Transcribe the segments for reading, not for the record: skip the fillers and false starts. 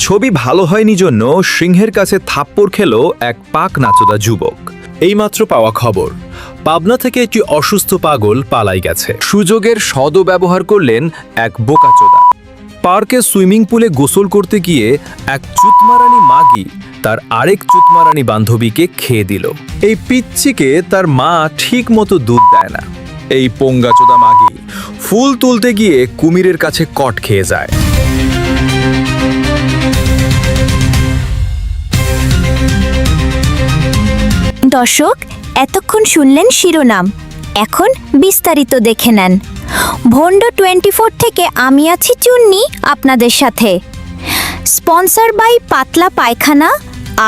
ছবি ভালো হয়নি জন্য সিংহের কাছে থাপ্পড় খেল এক পাক নাচোদা যুবক। এইমাত্র পাওয়া খবর, পাবনা থেকে একটি অসুস্থ পাগল পালাই গেছে। সুযোগের সদ্ব্যবহার করলেন এক বোকাচোদা। পার্কে সুইমিং পুলে গোসল করতে গিয়ে এক চুতমারানি মাগি তার আরেক চুতমারানি বান্ধবীকে খেয়ে দিল। এই পিচ্চিকে তার মা ঠিক মতো দুধ দেয় না। এই পোঙ্গাচোদা মাগি ফুল তুলতে গিয়ে কুমিরের কাছে কট খেয়ে যায়। দর্শক, এতক্ষণ শুনলেন শিরোনাম, এখন বিস্তারিত দেখে নেন। ভন্ড 24 থেকে আমি আছি চুন্নি আপনাদের সাথে। স্পন্সর বাই পাতলা পায়খানা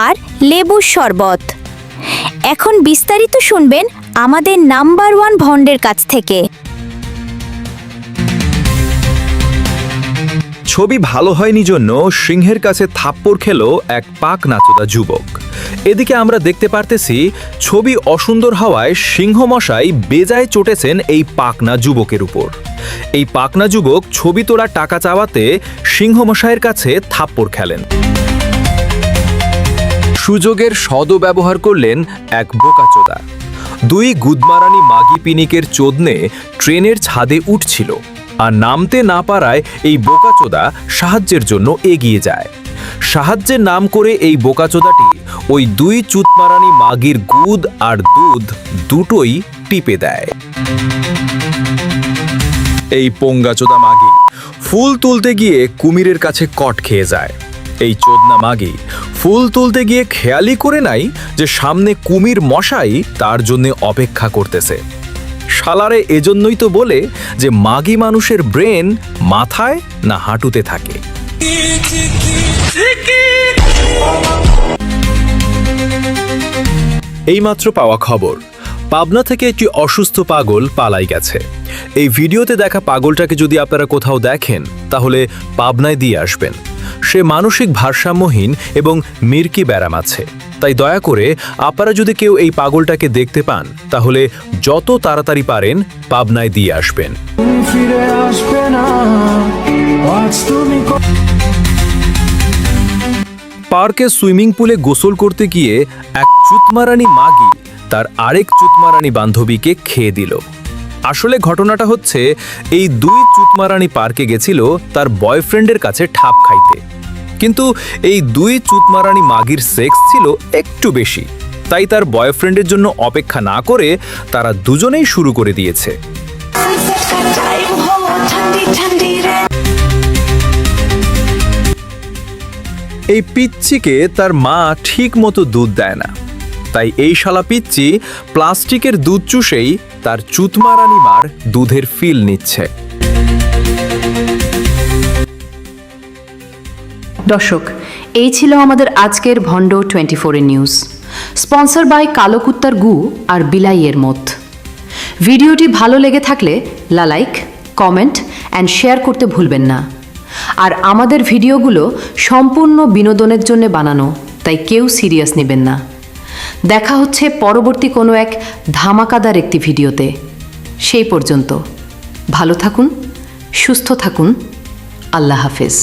আর লেবুর শরবত। এখন বিস্তারিত শুনবেন আমাদের নাম্বার 1 ভন্ডের কাছ থেকে। ছবি ভালো হয়নি জন্য সিংহের কাছে থাপ্পড় খেল এক পাক নাচোদা যুবক। এদিকে আমরা দেখতে পারতেছি ছবি অসুন্দর হওয়ায় সিংহ মশাই বেজায় চটেছেন এই পাকনা যুবকের উপর। এই পাকনা যুবক ছবি তোলা টাকা চাওয়াতে সিংহ মশাইয়ের কাছে থাপ্পড় খেলেন। সুযোগের সদ্ব্যবহার করলেন এক বোকাচোদা। দুই গুদমারানি মাগি পিনিকের চোদনে ট্রেনের ছাদে উঠছিল, আর নামতে না পারায় এই বোকাচোদা সাহায্যের জন্য এগিয়ে যায়। সাহায্যের নাম করে এই বোকাচোদাটি ওই দুই চুতমারানি মাগির গুদ আর দুধ দুটোই টিপে দেয়। এই পোঙ্গাচোদা মাগি ফুল তুলতে গিয়ে কুমিরের কাছে কট খেয়ে যায়। এই চোদনা মাগি ফুল তুলতে গিয়ে খেয়ালই করে নাই যে সামনে কুমির মশাই তার জন্য অপেক্ষা করতেছে। শালারে এজন্যই তো বলে যে মাগি মানুষের ব্রেন মাথায় না হাঁটুতে থাকে। এইমাত্র পাওয়া খবর, পাবনা থেকে একটি অসুস্থ পাগল পালাই গেছে। এই ভিডিওতে দেখা পাগলটাকে যদি আপনারা কোথাও দেখেন তাহলে পাবনায় দিয়ে আসবেন। সে মানসিক ভারসাম্যহীন এবং মির্কি ব্যারাম আছে। তাই দয়া করে আপনারা যদি কেউ এই পাগলটাকে দেখতে পান তাহলে যত তাড়াতাড়ি পারেন পাবনায় দিয়ে আসবেন। পার্কে সুইমিং পুলে গোসল করতে গিয়ে এক চুতমারানি মাগি তার আরেক চুতমারানি বান্ধবীকে খেয়ে দিল। আসলে ঘটনাটা হচ্ছে, এই দুই চুতমারানি পার্কে গেছিল তার বয়ফ্রেন্ডের কাছে ঠাপ খাইতে, কিন্তু এই দুই চুতমারানি মাগির সেক্স ছিল একটু বেশি। তাই তার বয়ফ্রেন্ডের জন্য অপেক্ষা না করে তারা দুজনেই শুরু করে দিয়েছে। এই পিচ্চিকে তার মা ঠিক মতো দুধ দেয় না, তাই এই শালা পিচ্চি প্লাস্টিকের দুধ চুষেই তার চুতমারানি মার দুধের ফিল নিচ্ছে। দর্শক, এই ছিল আমাদের আজকের ভন্ড 24 নিউজ। স্পন্সর বাই কালো কুত্তার গু আর বিলাইয়ের মত। ভিডিওটি ভালো লেগে থাকলে লাইক, কমেন্ট অ্যান্ড শেয়ার করতে ভুলবেন না। আর আমাদের ভিডিওগুলো সম্পূর্ণ বিনোদনের জন্য বানানো, তাই কেউ সিরিয়াস নেবেন না। দেখা হচ্ছে পরবর্তী কোনো এক ধামাকাদার একটি ভিডিওতে। সেই পর্যন্ত ভালো থাকুন, সুস্থ থাকুন। আল্লাহ হাফেজ।